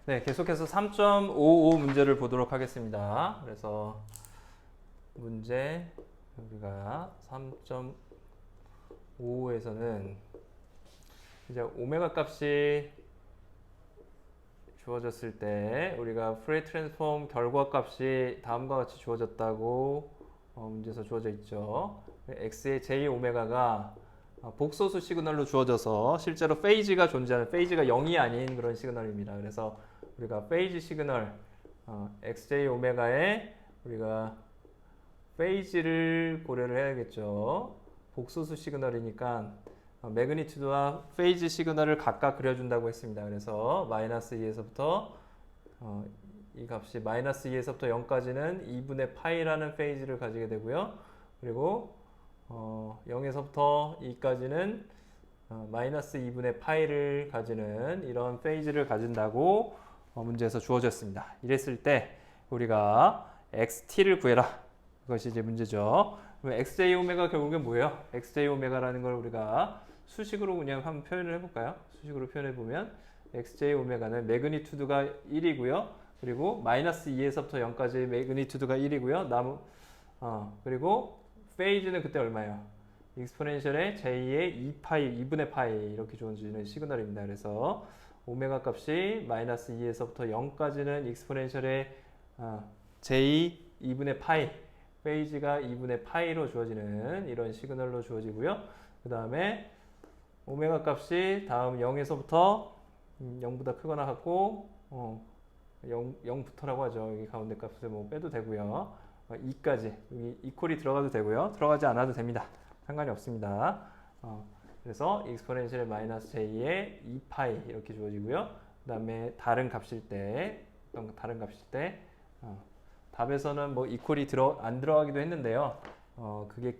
네, 계속해서 3.55 문제를 보도록 하겠습니다. 그래서 문제 우리가 3.55에서는 이제 오메가 값이 주어졌을 때 우리가 프레이 트랜스폼 결과 값이 다음과 같이 주어졌다고 문제에서 주어져 있죠. x의 j 오메가가 복소수 시그널로 주어져서 실제로 페이지가 존재하는, 페이지가 0이 아닌 그런 시그널입니다. 그래서 우리가 페이지 시그널 xj 오메가에 우리가 페이지를 고려를 해야겠죠. 복소수 시그널이니까 매그니튜드와 페이지 시그널을 각각 그려준다고 했습니다. 그래서 마이너스 2에서부터 이 값이 마이너스 2에서부터 0까지는 2분의 파이라는 페이지를 가지게 되고요. 그리고 0에서부터 2까지는 마이너스 2분의 파이를 가지는 이런 페이지를 가진다고 문제에서 주어졌습니다. 이랬을 때 우리가 xt를 구해라. 그것이 이제 문제죠. 그럼 xj 오메가 결국엔 뭐예요? xj 오메가라는 걸 우리가 수식으로 그냥 한번 표현을 해볼까요? 수식으로 표현해 보면 xj 오메가는 매그니튜드가 1이고요. 그리고 마이너스 2에서부터 0까지 매그니튜드가 1이고요. 그리고 페이지는 그때 얼마예요? 익스포넨셜의 j의 2파이, 2분의 파이 이렇게 주어지는 시그널입니다. 그래서 오메가 값이 마이너스 2에서부터 0까지는 익스포넨셜의 j 2분의 파이, 페이지가 2분의 파이로 주어지는 이런 시그널로 주어지고요. 그 다음에 오메가 값이 다음 0에서부터 0보다 크거나 같고 0부터라고 하죠. 여기 가운데 값을 뭐 빼도 되고요. 2까지 여기 이퀄이 들어가도 되고요. 들어가지 않아도 됩니다. 상관이 없습니다. 그래서 익스포넨셜 마이너스 j의 2파이 이렇게 주어지고요. 그 다음에 다른 값일 때 답에서는 뭐 이퀄이 안 들어가기도 했는데요. 그게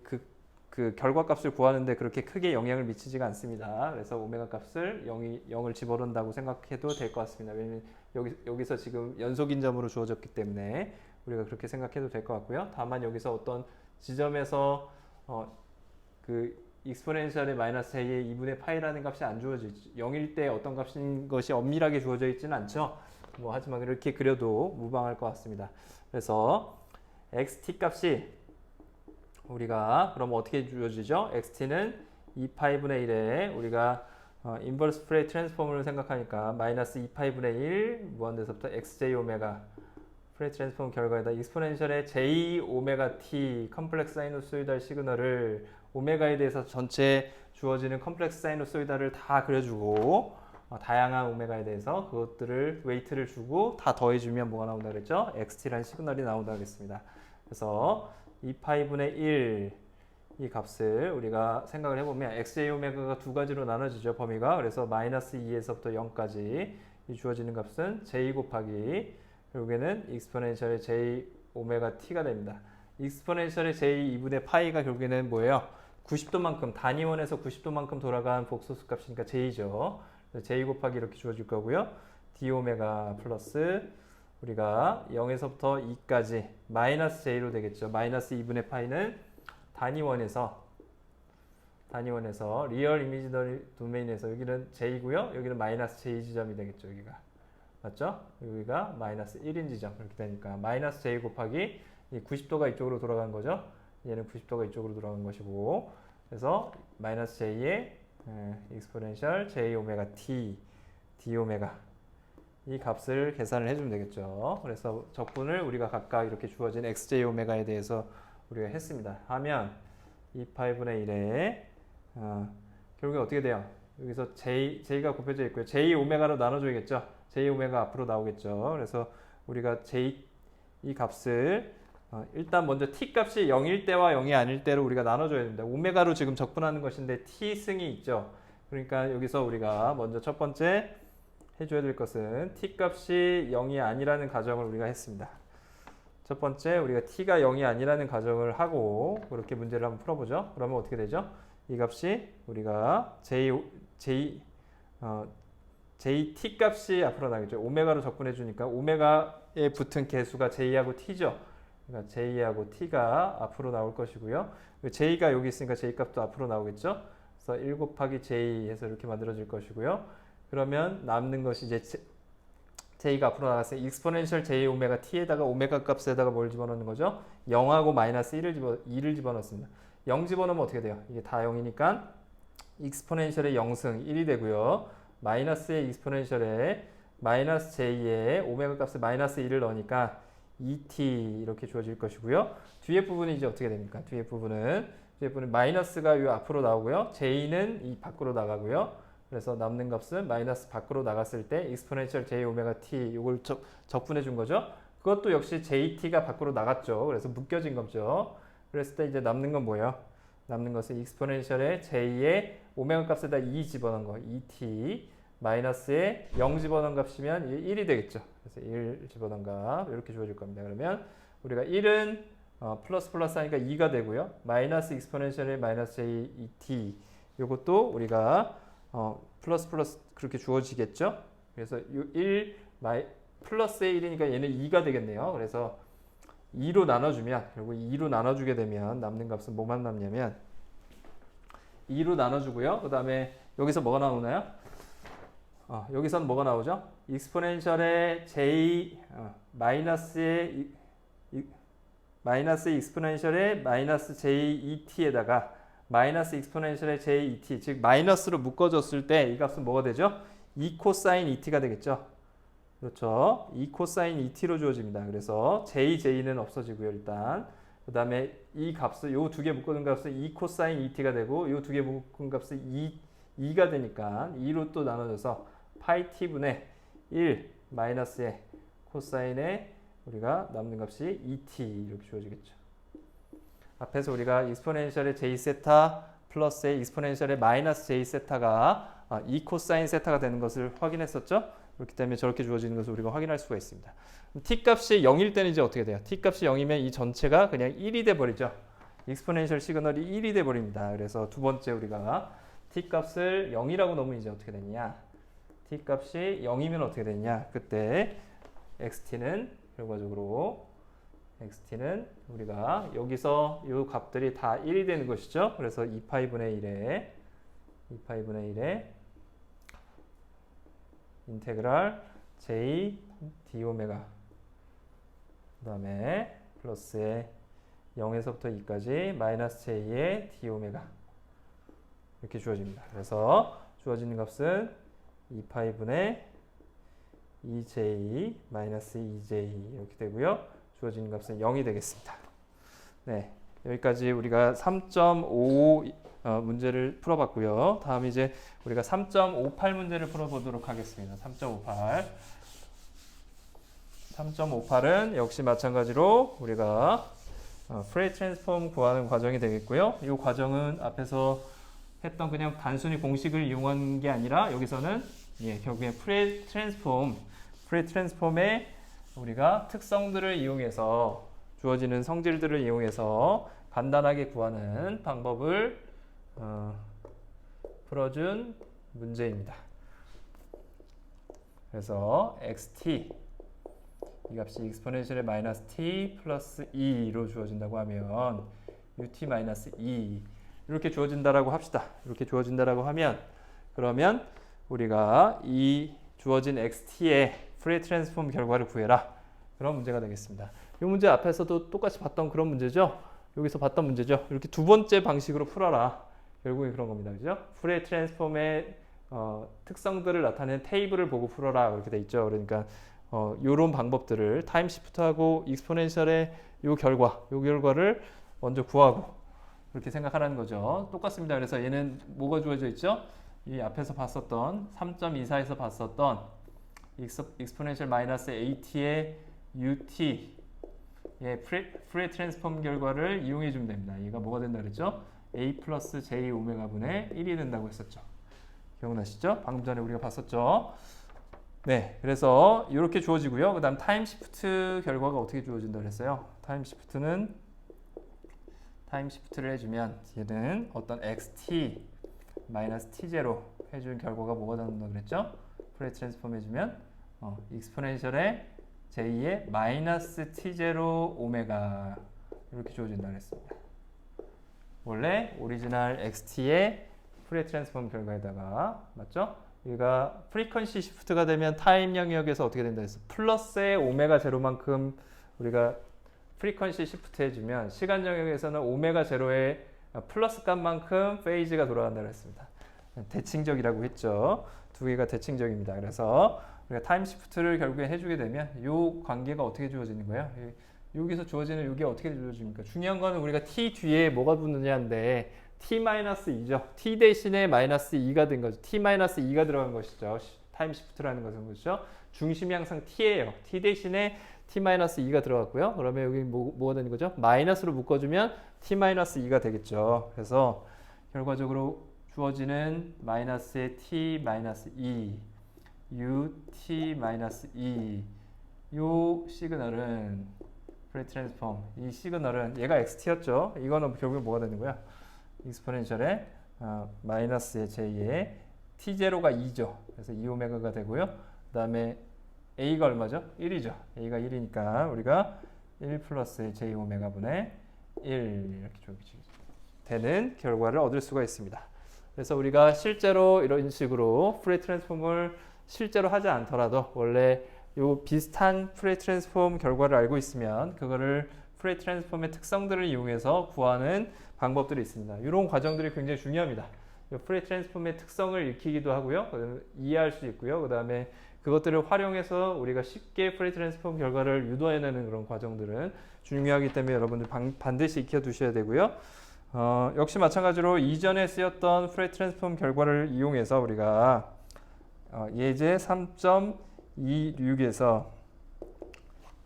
그 결과값을 구하는데 그렇게 크게 영향을 미치지가 않습니다. 그래서 오메가 값을 0을 집어넣는다고 생각해도 될 것 같습니다. 왜냐면 여기서 지금 연속인점으로 주어졌기 때문에 우리가 그렇게 생각해도 될 것 같고요. 다만 여기서 어떤 지점에서 그 익스포넨셜의 마이너스 j의 2분의 파이라는 값이 안 주어지죠. 0일 때 어떤 값인 것이 엄밀하게 주어져 있지는 않죠. 하지만 이렇게 그려도 무방할 것 같습니다. 그래서 xt 값이 우리가 그럼 어떻게 주어지죠? xt는 2파이분의 1에 우리가 인버스 프레이 트랜스폼을 생각하니까 마이너스 2파이분의 1 무한대에서부터 xj 오메가 프레이 트랜스폼 결과에다 익스포넨셜의 j 오메가 t 컴플렉스 사이누소이달 시그널을 오메가에 대해서 전체 주어지는 컴플렉스 사이누소이달을 다 그려주고 다양한 오메가에 대해서 그것들을 웨이트를 주고 다 더해주면 뭐가 나온다 그랬죠? xt라는 시그널이 나온다 그랬습니다. 그래서 2파이분의 1 이 값을 우리가 생각을 해보면 xj 오메가가 두 가지로 나눠지죠. 범위가. 그래서 마이너스 2에서부터 0까지 이 주어지는 값은 j 곱하기 결국에는 익스포넨셜의 j 오메가 t가 됩니다. 익스포넨셜의 j 2분의 파이가 결국에는 뭐예요? 90도만큼 단위원에서 90도만큼 돌아간 복소수 값이니까 j죠. j 곱하기 이렇게 주어질 거고요. d 오메가 플러스 우리가 0에서부터 2까지 마이너스 j로 되겠죠. 마이너스 2분의 파이는 단위원에서 리얼 이미지 도메인에서 여기는 j고요. 여기는 마이너스 j 지점이 되겠죠. 여기가 맞죠? 여기가 마이너스 1인 지점 이렇게 되니까 마이너스 j 곱하기 90도가 이쪽으로 돌아간 거죠. 얘는 90도가 이쪽으로 돌아간 것이고 그래서 마이너스 j의 익스포넨셜 j 오메가 t d 오메가 이 값을 계산을 해주면 되겠죠. 그래서 적분을 우리가 각각 이렇게 주어진 xj 오메가에 대해서 우리가 했습니다. 하면 2파이분의 1에 결국에 어떻게 돼요? 여기서 j가 곱해져 있고요. j 오메가로 나눠줘야겠죠. j 오메가 앞으로 나오겠죠. 그래서 우리가 이 값을 일단 먼저 t 값이 0일 때와 0이 아닐 때로 우리가 나눠줘야 됩니다. 오메가로 지금 적분하는 것인데 t 승이 있죠. 그러니까 여기서 우리가 먼저 첫 번째 해줘야 될 것은 t 값이 0이 아니라는 가정을 우리가 했습니다. 첫 번째 우리가 t가 0이 아니라는 가정을 하고 그렇게 문제를 한번 풀어보죠. 그러면 어떻게 되죠? 이 값이 우리가 jt 값이 앞으로 나겠죠. 오메가로 접근해 주니까 오메가에 붙은 개수가 j하고 t죠. 그러니까 j하고 t가 앞으로 나올 것이고요. j가 여기 있으니까 j 값도 앞으로 나오겠죠. 그래서 1 곱하기 j 해서 이렇게 만들어질 것이고요. 그러면 남는 것이 이제 j가 앞으로 나갔어요. 익스포넨셜 j 오메가 t에다가 오메가 값에다가 뭘 집어넣는 거죠? 0하고 마이너스 2를 집어넣습니다. 0 집어넣으면 어떻게 돼요? 이게 다 0이니까 익스포넨셜의 0승 1이 되고요. 마이너스의 익스포넨셜에 마이너스 j에 오메가 값에 마이너스 1을 넣으니까 2t 이렇게 주어질 것이고요. 뒤에 부분이 이제 어떻게 됩니까? 뒤에 부분은 마이너스가 요 앞으로 나오고요. j는 이 밖으로 나가고요. 그래서 남는 값은 마이너스 밖으로 나갔을 때 익스포넨셜 j 오메가 t 이걸 적분해 준 거죠. 그것도 역시 jt가 밖으로 나갔죠. 그래서 묶여진 거죠. 그랬을 때 이제 남는 건 뭐예요? 남는 것은 익스포넨셜의 j의 오메가 값에다 2 집어넣은 거 2t 마이너스에 0 집어넣은 값이면 1이 되겠죠. 그래서 1 집어넣은 값 이렇게 주어질 겁니다. 그러면 우리가 1은 플러스 하니까 2가 되고요. 마이너스 익스포넨셜의 마이너스 j 2t 이것도 우리가 플러스 그렇게 주어지겠죠. 그래서 1 플러스의 1이니까 얘는 2가 되겠네요. 그래서 2로 나눠주면 결국 2로 나눠주게 되면 남는 값은 뭐만 남냐면 2로 나눠주고요. 그 다음에 여기서 뭐가 나오나요? 여기서는 뭐가 나오죠? 익스포넨셜의 j 마이너스의 익스포넨셜의 마이너스 j2t에다가 마이너스 익스포넨셜의 j2t 즉 마이너스로 묶어줬을 때 이 값은 뭐가 되죠? 2 코사인 2t가 되겠죠. 그렇죠. 2 코사인 2t로 주어집니다. 그래서 j는 없어지고요. 일단 그 다음에 이 값을 요 두 개 묶어둔 값은 2 코사인 2t가 되고 요 두 개 묶은 값은 2가 되니까 2로 또 나눠져서 파이 t분의 1 마이너스의 코사인의 우리가 남는 값이 2t 이렇게 주어지겠죠. 앞에서 우리가 익스포넨셜의 j 세타 플러스의 익스포넨셜의 마이너스 j 세타가 2 코사인 세타가 되는 것을 확인했었죠. 그렇기 때문에 저렇게 주어지는 것을 우리가 확인할 수가 있습니다. t 값이 0일 때는 이제 어떻게 돼요? t 값이 0이면 이 전체가 그냥 1이 돼 버리죠. 익스포넨셜 시그널이 1이 돼 버립니다. 그래서 두 번째 우리가 t 값을 0이라고 놓으면 이제 어떻게 되냐? t 값이 0이면 어떻게 되냐? 그때 xt는 결과적으로 xt는 우리가 여기서 이 값들이 다 1이 되는 것이죠. 그래서 2파이분의 1에 인테그랄 j d 오메가 그 다음에 플러스에 0에서부터 2까지 마이너스 j의 d 오메가 이렇게 주어집니다. 그래서 주어지는 값은 2파이분의 2j 마이너스 2j 이렇게 되고요. 주어지는 값은 0이 되겠습니다. 네, 여기까지 우리가 3.5 문제를 풀어봤고요. 다음 이제 우리가 3.58 문제를 풀어보도록 하겠습니다. 3.58은 역시 마찬가지로 우리가 프레이 트랜스폼 구하는 과정이 되겠고요. 이 과정은 앞에서 했던 그냥 단순히 공식을 이용한 게 아니라 여기서는 결국에 프레이 트랜스폼의 우리가 특성들을 이용해서 주어지는 성질들을 이용해서 간단하게 구하는 방법을 풀어준 문제입니다. 그래서 xt 이 값이 익스포넨셜의 마이너스 t 플러스 2로 주어진다고 하면 ut 마이너스 2 이렇게 주어진다라고 합시다. 이렇게 주어진다라고 하면 그러면 우리가 이 주어진 xt의 프레이 트랜스폼 결과를 구해라. 그런 문제가 되겠습니다. 이 문제 앞에서도 똑같이 봤던 그런 문제죠. 여기서 봤던 문제죠. 이렇게 두 번째 방식으로 풀어라. 결국에 그런 겁니다. 그죠? 프레이 트랜스폼의 특성들을 나타내는 테이블을 보고 풀어라. 이렇게 돼 있죠. 그러니까 요런 방법들을 타임 시프트하고 익스포넨셜의 요 결과를 먼저 구하고 그렇게 생각하라는 거죠. 똑같습니다. 그래서 얘는 뭐가 주어져 있죠? 이 앞에서 봤었던 3.24에서 봤었던 익스포넨셜 마이너스 at의 ut 예, 프레이 트랜스폼 결과를 이용해 주면 됩니다. 얘가 뭐가 된다 그랬죠? a 플러스 j 오메가 분의 1이 된다고 했었죠. 기억나시죠? 방금 전에 우리가 봤었죠. 네, 그래서 이렇게 주어지고요. 그 다음 타임 시프트 결과가 어떻게 주어진다 그랬어요? 타임 시프트를 해주면 얘는 어떤 xt 마이너스 t0 해준 결과가 뭐가 나온다 그랬죠? 프레이 트랜스폼 해주면 익스포넨셜의 j의 마이너스 t0 오메가 이렇게 주어진다 그랬습니다. 원래 오리지널 xt의 프레이 트랜스폼 결과에다가 맞죠? 우리가 프리퀀시 시프트가 되면 타임 영역에서 어떻게 된다 했어? 플러스의 오메가 제로만큼 우리가 프리퀀시 시프트 해주면 시간 영역에서는 오메가 제로의 플러스 값만큼 페이즈가 돌아간다고 했습니다. 대칭적이라고 했죠. 두 개가 대칭적입니다. 그래서 우리가 타임 시프트를 결국에 해주게 되면 이 관계가 어떻게 주어지는 거예요? 여기서 주어지는 이게 어떻게 주어집니까? 중요한 거는 우리가 t 뒤에 뭐가 붙느냐인데 t-2죠. t 대신에 마이너스 2가 된 거죠. t-2가 들어간 것이죠. 타임 시프트라는 것은 그렇죠. 중심이 항상 t예요. t 대신에 t-2가 들어갔고요. 그러면 여기 뭐가 되는 거죠? 마이너스로 묶어주면 t-2가 되겠죠. 그래서 결과적으로 주어지는 마이너스의 t-2 ut-2 요 시그널은 프레이 트랜스폼 이 시그널은 얘가 xt였죠. 이거는 결국에 뭐가 되는 거야? 익스포넨셜의 마이너스의 j의 t0가 2죠. 그래서 2오메가가 되고요. 그 다음에 a가 얼마죠? 1이죠. a가 1이니까 우리가 1 플러스 j 오메가 분의 1 이렇게 되는 결과를 얻을 수가 있습니다. 그래서 우리가 실제로 이런 식으로 프레이 트랜스폼을 실제로 하지 않더라도 원래 요 비슷한 프레이 트랜스폼 결과를 알고 있으면 그거를 프레이 트랜스폼의 특성들을 이용해서 구하는 방법들이 있습니다. 이런 과정들이 굉장히 중요합니다. 프레이 트랜스폼의 특성을 익히기도 하고요. 이해할 수 있고요. 그 다음에 그것들을 활용해서 우리가 쉽게 프레이 트랜스폼 결과를 유도해내는 그런 과정들은 중요하기 때문에 여러분들 반드시 익혀두셔야 되고요. 역시 마찬가지로 이전에 쓰였던 프레이 트랜스폼 결과를 이용해서 우리가 예제 3.26에서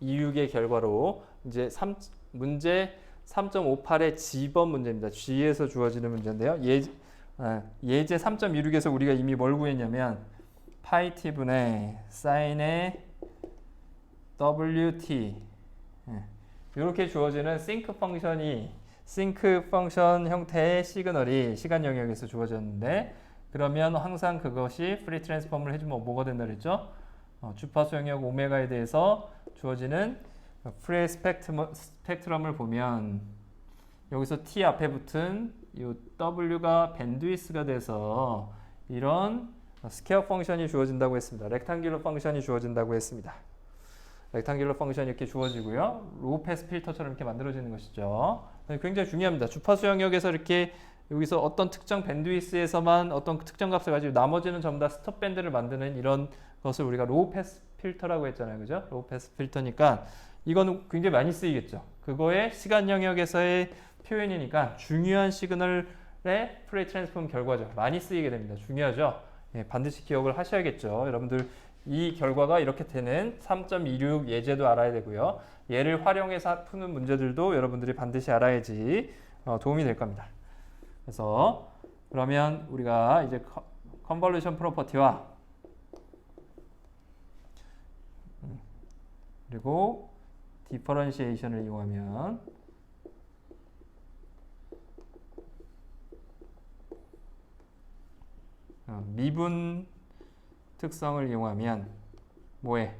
26의 결과로 이제 문제 3.58의 G번 문제입니다. G에서 주어지는 문제인데요. 예제 3.26에서 우리가 이미 뭘 구했냐면 파이 t분의 사인의 wt 이렇게 주어지는 싱크 펑션 형태의 시그널이 시간 영역에서 주어졌는데 그러면 항상 그것이 프리 트랜스폼을 해주면 뭐가 된다 그랬죠? 주파수 영역 오메가에 대해서 주어지는 프리 스펙트럼을 보면 여기서 t 앞에 붙은 이 w가 밴드위스가 돼서 이런 스퀘어 펑션이 주어진다고 했습니다. 렉탕귤러 펑션이 주어진다고 했습니다. 렉탕귤러 펑션이 이렇게 주어지고요. 로우 패스 필터처럼 이렇게 만들어지는 것이죠. 굉장히 중요합니다. 주파수 영역에서 이렇게 여기서 어떤 특정 밴드위스에서만 어떤 특정 값을 가지고 나머지는 전부 다 스톱 밴드를 만드는 이런 것을 우리가 로우 패스 필터라고 했잖아요. 그죠? 로우 패스 필터니까 이거는 굉장히 많이 쓰이겠죠. 그거의 시간 영역에서의 표현이니까 중요한 시그널의 프레이 트랜스폼 결과죠. 많이 쓰이게 됩니다. 중요하죠. 예, 반드시 기억을 하셔야겠죠. 여러분들 이 결과가 이렇게 되는 3.26 예제도 알아야 되고요. 얘를 활용해서 푸는 문제들도 여러분들이 반드시 알아야지 도움이 될 겁니다. 그래서 그러면 우리가 이제 컨볼루션 프로퍼티와 그리고 디퍼런시에이션을 이용하면 미분 특성을 이용하면 뭐해?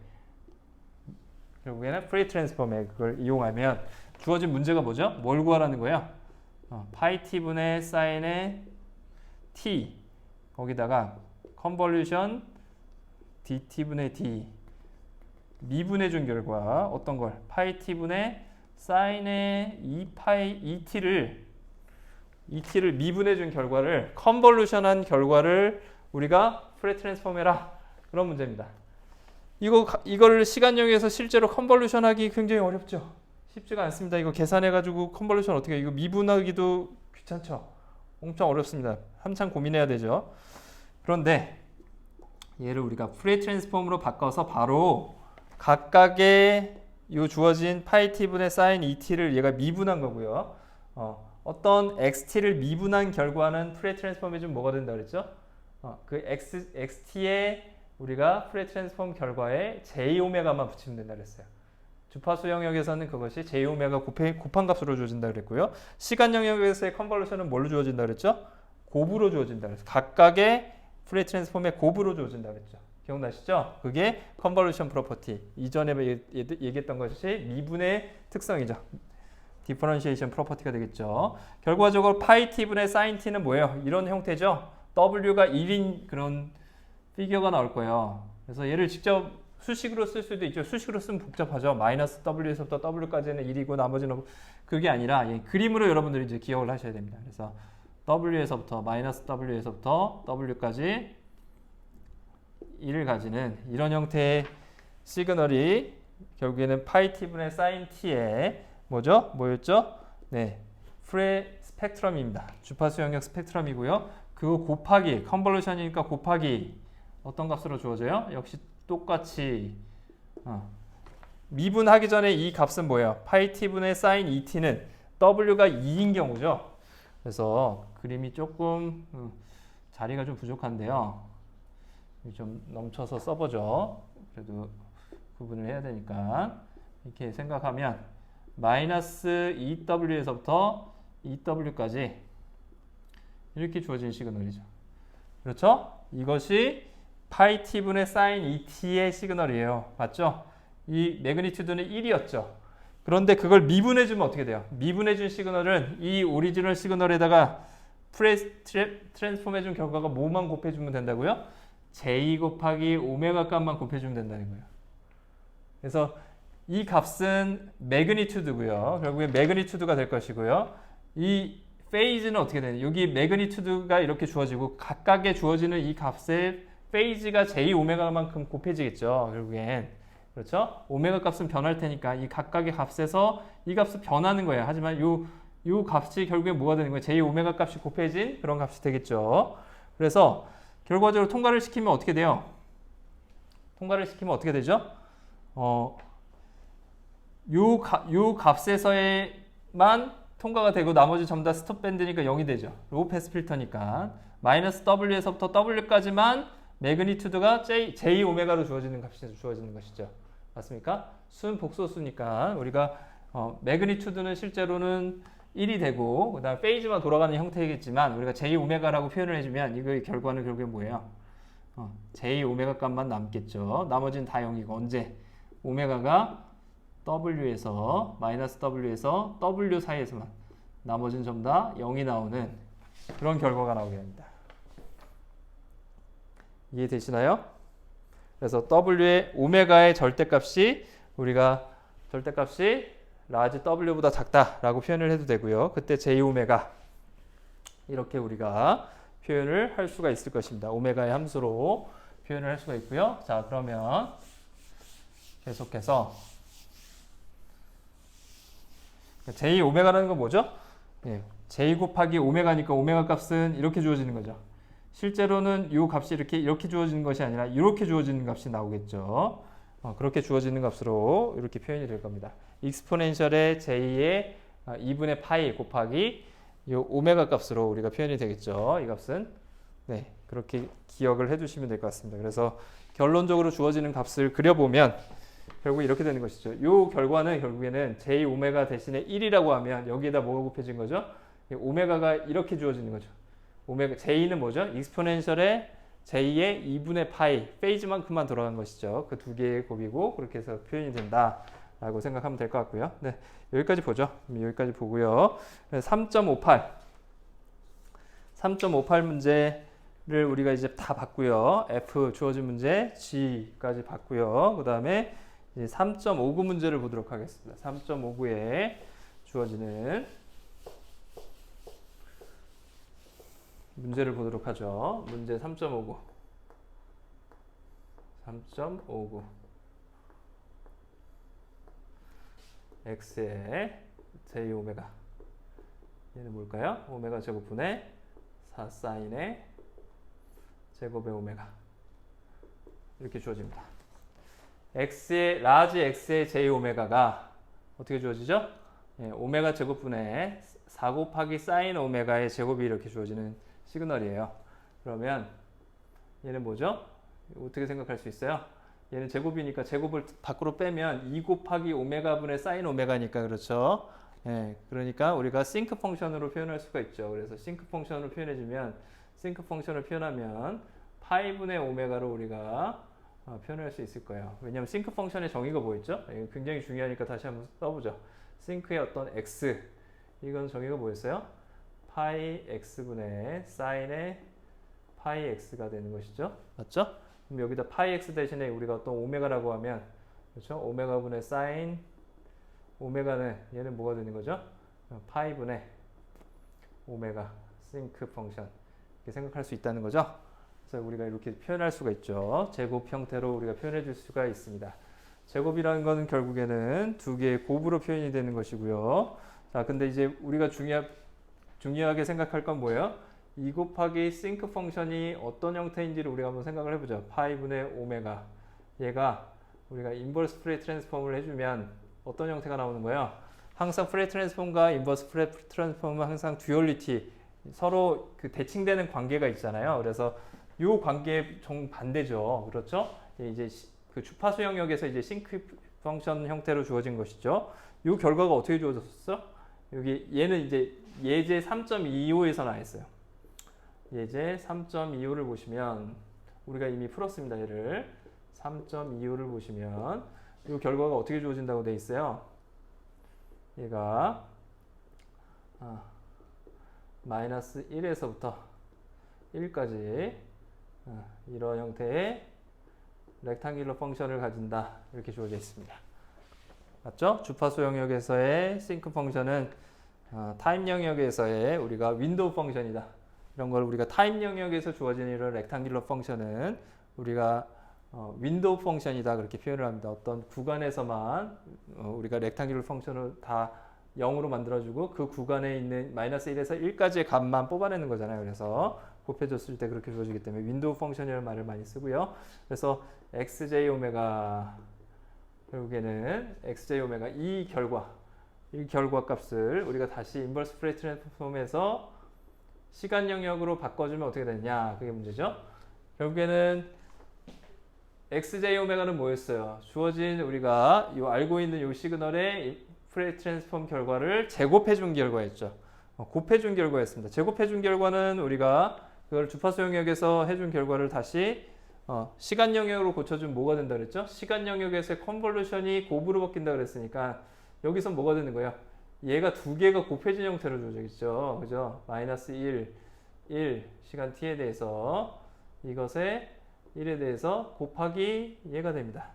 결국에는 프리 트랜스폼에 그걸 이용하면 주어진 문제가 뭐죠? 뭘 구하라는 거예요? 파이 t분의 사인의 t 거기다가 컨볼루션 dt분의 d 미분해 준 결과 어떤 걸? 파이 t분의 사인의 2t를 미분해 준 결과를 컨볼루션한 결과를 우리가 프리 트랜스폼 해라. 그런 문제입니다. 이걸 시간 영역에서 실제로 컨볼루션하기 굉장히 어렵죠. 쉽지가 않습니다. 이거 계산해가지고 컨볼루션 어떻게 해요? 이거 미분하기도 귀찮죠. 엄청 어렵습니다. 한참 고민해야 되죠. 그런데 얘를 우리가 프리 트랜스폼으로 바꿔서 바로 각각의 요 주어진 파이 t분의 사인 2t를 얘가 미분한 거고요. 어떤 xt를 미분한 결과는 프리 트랜스폼이 좀 뭐가 된다 그랬죠? 그 xt에 우리가 프리 트랜스폼 결과에 j-오메가만 붙이면 된다 그랬어요. 주파수 영역에서는 그것이 j-오메가 곱한 값으로 주어진다 그랬고요. 시간 영역에서의 컨볼루션은 뭘로 주어진다 그랬죠? 곱으로 주어진다 그랬어요. 각각의 프리 트랜스폼의 곱으로 주어진다 그랬죠. 기억나시죠? 그게 컨볼루션 프로퍼티. 이전에 얘기했던 것이 미분의 특성이죠. 디퍼런시에이션 프로퍼티가 되겠죠. 결과적으로 파이 t분의 사인 t는 뭐예요? 이런 형태죠. w가 1인 그런 피겨가 나올 거예요. 그래서 얘를 직접 수식으로 쓸 수도 있죠. 수식으로 쓰면 복잡하죠. 마이너스 W에서부터 W까지는 1이고 나머지는 그게 아니라 그림으로 여러분들이 이제 기억을 하셔야 됩니다. 그래서 W에서부터 마이너스 W에서부터 W까지 1을 가지는 이런 형태의 시그널이 결국에는 파이 t분의 사인 t의 뭐죠? 뭐였죠? 네, 프레 스펙트럼입니다. 주파수 영역 스펙트럼이고요. 그거 곱하기 컨볼루션이니까 곱하기 어떤 값으로 주어져요? 역시 똑같이 미분하기 전에 이 값은 뭐예요? 파이 t분의 사인 2t는 w가 2인 경우죠. 그래서 그림이 조금 자리가 좀 부족한데요. 좀 넘쳐서 써보죠. 그래도 구분을 해야 되니까 이렇게 생각하면 마이너스 2w에서부터 2w까지 이렇게 주어진 시그널이죠. 그렇죠? 이것이 파이 t분의 사인 2t의 시그널이에요. 맞죠? 이 매그니튜드는 1이었죠. 그런데 그걸 미분해주면 어떻게 돼요? 미분해준 시그널은 이 오리지널 시그널에다가 트랜스폼해준 결과가 뭐만 곱해주면 된다고요? J 곱하기 오메가 값만 곱해주면 된다는 거예요. 그래서 이 값은 매그니튜드고요. 결국에 매그니튜드가 될 것이고요. 이 페이즈는 어떻게 되냐? 여기 매그니튜드가 이렇게 주어지고 각각에 주어지는 이 값의 페이즈가 J 오메가만큼 곱해지겠죠. 결국엔. 그렇죠? 오메가 값은 변할 테니까 이 각각의 값에서 이 값은 변하는 거예요. 하지만 요 값이 결국에 뭐가 되는 거예요? J 오메가 값이 곱해진 그런 값이 되겠죠. 그래서 결과적으로 통과를 시키면 어떻게 돼요? 통과를 시키면 어떻게 되죠? 요 값에서만 통과가 되고 나머지 전부 다 스톱밴드니까 0이 되죠. 로우 패스 필터니까 마이너스 W에서부터 W까지만 매그니튜드가 J 오메가로 주어지는 값이 주어지는 것이죠. 맞습니까? 수는 복소수니까 우리가 매그니튜드는 실제로는 1이 되고 그 다음 페이즈만 돌아가는 형태이겠지만 우리가 J 오메가라고 표현을 해주면 이거의 결과는 결국에 뭐예요? J 오메가 값만 남겠죠. 나머지는 다 0이고 언제? 오메가가 W에서 마이너스 W에서 W 사이에서만 나머지는 전부 다 0이 나오는 그런 결과가 나오게 됩니다. 이해되시나요? 그래서 W의 오메가의 절대값이 우리가 절대값이 라지 W보다 작다라고 표현을 해도 되고요. 그때 J 오메가 이렇게 우리가 표현을 할 수가 있을 것입니다. 오메가의 함수로 표현을 할 수가 있고요. 자, 그러면 계속해서 J 오메가라는 건 뭐죠? 예, J 곱하기 오메가니까 오메가 값은 이렇게 주어지는 거죠. 실제로는 이 값이 이렇게 주어지는 것이 아니라 이렇게 주어지는 값이 나오겠죠. 그렇게 주어지는 값으로 이렇게 표현이 될 겁니다. 익스포넨셜의 J의 2분의 파이 곱하기 이 오메가 값으로 우리가 표현이 되겠죠. 이 값은 네, 그렇게 기억을 해두시면 될 것 같습니다. 그래서 결론적으로 주어지는 값을 그려보면 결국 이렇게 되는 것이죠. 이 결과는 결국에는 J 오메가 대신에 1이라고 하면 여기에다 뭐가 곱해진 거죠? 오메가가 이렇게 주어지는 거죠. 오메가 J는 뭐죠? 익스포넨셜의 J의 2분의 파이 페이즈만큼만 돌아간 것이죠. 그 두 개의 곱이고 그렇게 해서 표현이 된다라고 생각하면 될 것 같고요. 네, 여기까지 보죠. 여기까지 보고요. 3.58 문제를 우리가 이제 다 봤고요. F 주어진 문제 G까지 봤고요. 그 다음에 3.59 문제를 보도록 하겠습니다. 3.59에 주어지는 문제를 보도록 하죠. 문제 3.59. 3.59. x의 j 오메가. 얘는 뭘까요? 오메가 제곱분의 4 사인의 제곱의 오메가. 이렇게 주어집니다. 라지 x의 j 오메가가 어떻게 주어지죠? 예, 오메가 제곱분의 4 곱하기 사인 오메가의 제곱이 이렇게 주어지는 시그널이에요. 그러면 얘는 뭐죠? 어떻게 생각할 수 있어요? 얘는 제곱이니까 제곱을 밖으로 빼면 2 곱하기 오메가 분의 사인 오메가니까 그렇죠? 예, 그러니까 우리가 싱크 펑션으로 표현할 수가 있죠. 그래서 싱크 펑션으로 표현해주면 싱크 펑션을 표현하면 파이 분의 오메가로 우리가 표현할 수 있을 거예요. 왜냐하면 싱크 펑션의 정의가 뭐였죠? 굉장히 중요하니까 다시 한번 써보죠. 싱크의 어떤 x 이건 정의가 뭐였어요? 파이 x분의 사인의 파이 x가 되는 것이죠. 맞죠? 그럼 여기다 파이 x 대신에 우리가 어떤 오메가라고 하면 그렇죠? 오메가분의 사인 오메가는 얘는 뭐가 되는 거죠? 파이분의 오메가 싱크 펑션 이렇게 생각할 수 있다는 거죠. 그래서 우리가 이렇게 표현할 수가 있죠. 제곱 형태로 우리가 표현해 줄 수가 있습니다. 제곱이라는 거는 결국에는 두 개의 곱으로 표현이 되는 것이고요. 자, 근데 이제 우리가 중요하게 생각할 건 뭐예요? 2 곱하기 싱크 펑션이 어떤 형태인지를 우리가 한번 생각을 해보죠. 파이분의 오메가 얘가 우리가 인버스 프레이 트랜스폼을 해주면 어떤 형태가 나오는 거예요? 항상 프레이 트랜스폼과 인버스 프레이 트랜스폼은 항상 듀얼리티 서로 그 대칭되는 관계가 있잖아요. 그래서 이 관계의 정반대죠. 그렇죠? 이제 그 주파수 영역에서 이제 싱크 펑션 형태로 주어진 것이죠. 이 결과가 어떻게 주어졌어? 여기 얘는 이제 예제 3.25에서 나왔어요. 예제 3.25를 보시면 우리가 이미 풀었습니다. 얘를 3.25를 보시면 이 결과가 어떻게 주어진다고 돼 있어요? 얘가 마이너스 1에서부터 1까지 이런 형태의 렉탕귤러 펑션을 가진다. 이렇게 주어져 있습니다. 맞죠? 주파수 영역에서의 싱크 펑션은 타임 영역에서의 우리가 윈도우 펑션이다. 이런 걸 우리가 타임 영역에서 주어진 이런 렉탕귤러 펑션은 우리가 윈도우 펑션이다. 그렇게 표현을 합니다. 어떤 구간에서만 우리가 렉탕귤러 펑션을 다 0으로 만들어주고 그 구간에 있는 마이너스 1에서 1까지의 값만 뽑아내는 거잖아요. 그래서 곱해줬을 때 그렇게 주어지기 때문에 윈도우 펑션이라는 말을 많이 쓰고요. 그래서 xj 오메가 결국에는 xj 오메가 이 결과 값을 우리가 다시 인버스 프레이 트랜스폼에서 시간 영역으로 바꿔주면 어떻게 되느냐 그게 문제죠. 결국에는 xj 오메가는 뭐였어요? 주어진 우리가 요 알고 있는 요 시그널의 프레이 트랜스폼 결과를 제곱해 준 결과였죠. 곱해 준 결과였습니다. 제곱해 준 결과는 우리가 그걸 주파수 영역에서 해준 결과를 다시 시간 영역으로 고쳐주면 뭐가 된다 그랬죠? 시간 영역에서의 컨볼루션이 곱으로 바뀐다 그랬으니까 여기서 뭐가 되는 거예요? 얘가 두 개가 곱해진 형태로 주어지겠죠. 그죠? 마이너스 1 시간 t에 대해서 이것의 1에 대해서 곱하기 얘가 됩니다.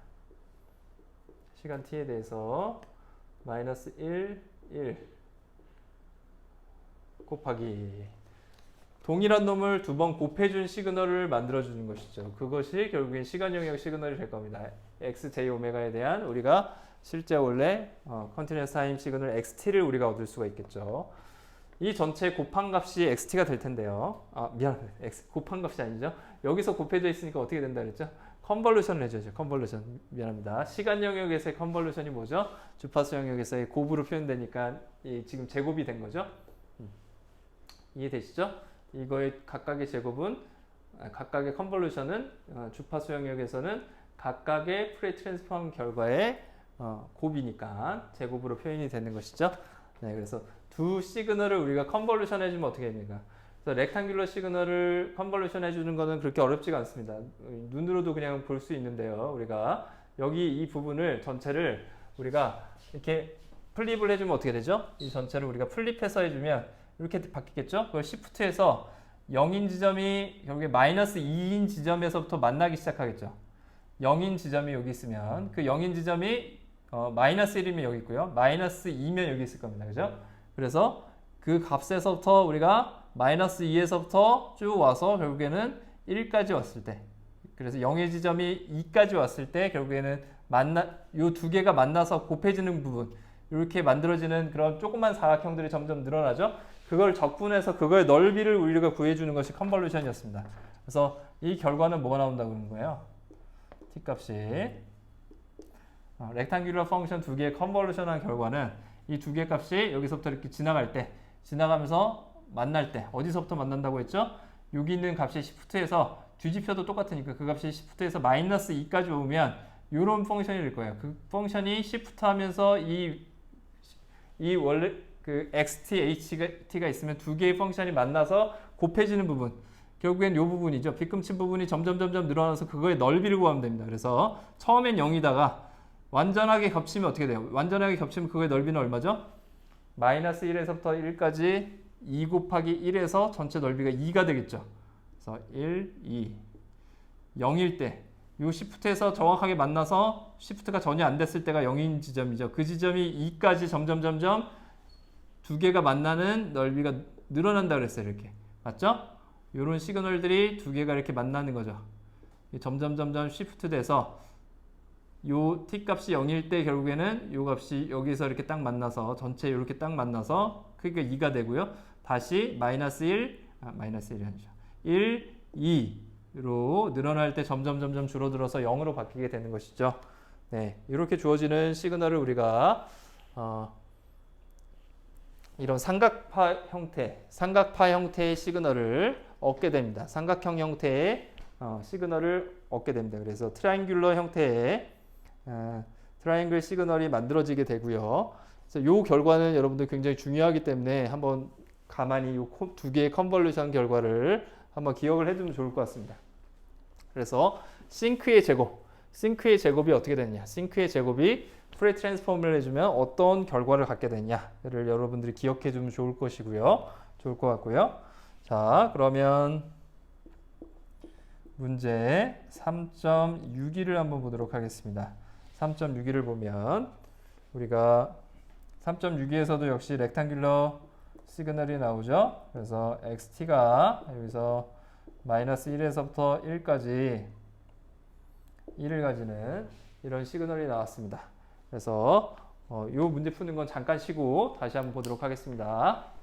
시간 t에 대해서 마이너스 1 곱하기 동일한 놈을 두 번 곱해준 시그널을 만들어주는 것이죠. 그것이 결국엔 시간 영역 시그널이 될 겁니다. xj 오메가에 대한 우리가 실제 원래 컨티뉴어스 타임 시그널 xt를 우리가 얻을 수가 있겠죠. 이 전체 곱한 값이 xt가 될 텐데요. 곱한 값이 아니죠. 여기서 곱해져 있으니까 어떻게 된다 그랬죠? 컨볼루션을 해줘야죠. 컨볼루션. 미안합니다. 시간 영역에서의 컨볼루션이 뭐죠? 주파수 영역에서의 곱으로 표현되니까 지금 제곱이 된 거죠. 이해되시죠? 이거의 각각의 제곱은 각각의 컨볼루션은 주파수 영역에서는 각각의 프레이 트랜스폼 결과의 곱이니까 제곱으로 표현이 되는 것이죠. 네, 그래서 두 시그널을 우리가 컨볼루션 해주면 어떻게 됩니까? 그래서 렉탕귤러 시그널을 컨볼루션 해주는 것은 그렇게 어렵지가 않습니다. 눈으로도 그냥 볼 수 있는데요. 우리가 여기 이 부분을 전체를 우리가 이렇게 플립을 해주면 어떻게 되죠? 이 전체를 우리가 플립해서 해주면 이렇게 바뀌겠죠? 그걸 시프트해서 0인 지점이 결국에 마이너스 2인 지점에서부터 만나기 시작하겠죠. 0인 지점이 여기 있으면 그 0인 지점이 마이너스 1이면 여기 있고요. 마이너스 2면 여기 있을 겁니다. 그죠? 그래서 그 값에서부터 우리가 마이너스 2에서부터 쭉 와서 결국에는 1까지 왔을 때 그래서 0의 지점이 2까지 왔을 때 결국에는 요 두 개가 만나서 곱해지는 부분 이렇게 만들어지는 그런 조그만 사각형들이 점점 늘어나죠. 그걸 적분해서 그거의 넓이를 우리가 구해주는 것이 컨볼루션이었습니다. 그래서 이 결과는 뭐가 나온다고 그러는 거예요? t값이 렉탕귤러 펑션 두 개의 컨볼루션한 결과는 이 두 개의 값이 여기서부터 이렇게 지나갈 때 지나가면서 만날 때 어디서부터 만난다고 했죠? 여기 있는 값이 시프트에서 뒤집혀도 똑같으니까 그 값이 시프트에서 마이너스 2까지 오면 이런 펑션이 될 거예요. 그 펑션이 시프트 하면서 이 원래 그 xt, ht가 있으면 두 개의 펑션이 만나서 곱해지는 부분 결국엔 이 부분이죠. 빗금친 부분이 점점 늘어나서 그거의 넓이를 구하면 됩니다. 그래서 처음엔 0이다가 완전하게 겹치면 어떻게 돼요? 완전하게 겹치면 그거의 넓이는 얼마죠? 마이너스 1에서부터 1까지 2 곱하기 1에서 전체 넓이가 2가 되겠죠. 그래서 1, 2, 0일 때 요 시프트에서 정확하게 만나서 시프트가 전혀 안 됐을 때가 0인 지점이죠. 그 지점이 2까지 점점 두 개가 만나는 넓이가 늘어난다 그랬어요. 이렇게. 맞죠? 요런 시그널들이 두 개가 이렇게 만나는 거죠. 점점 시프트 돼서 요 t 값이 0일 때 결국에는 요 값이 여기서 이렇게 딱 만나서 전체 이렇게 딱 만나서 크기가 2가 되고요. 다시 마이너스 1, 마이너스 1이 아니죠. 1, 2로 늘어날 때 점점 줄어들어서 0으로 바뀌게 되는 것이죠. 네, 이렇게 주어지는 시그널을 우리가 이런 삼각파 형태의 시그널을 얻게 됩니다. 삼각형 형태의 시그널을 얻게 됩니다. 그래서 트라이앵귤러 형태의 트라이앵글 시그널이 만들어지게 되고요. 그래서 이 결과는 여러분들 굉장히 중요하기 때문에 한번 가만히 이 두 개의 컨볼루션 결과를 한번 기억을 해두면 좋을 것 같습니다. 그래서 싱크의 제곱이 어떻게 되느냐? 싱크의 제곱이 프레 트랜스폼을 해주면 어떤 결과를 갖게 되냐를 여러분들이 기억해 주면 좋을 것이고요. 좋을 것 같고요. 자, 그러면 문제 3.62를 한번 보도록 하겠습니다. 3.62를 보면 우리가 3.62에서도 역시 렉탱귤러 시그널이 나오죠. 그래서 xt가 여기서 마이너스 1에서부터 1을 가지는 이런 시그널이 나왔습니다. 그래서 이 문제 푸는 건 잠깐 쉬고 다시 한번 보도록 하겠습니다.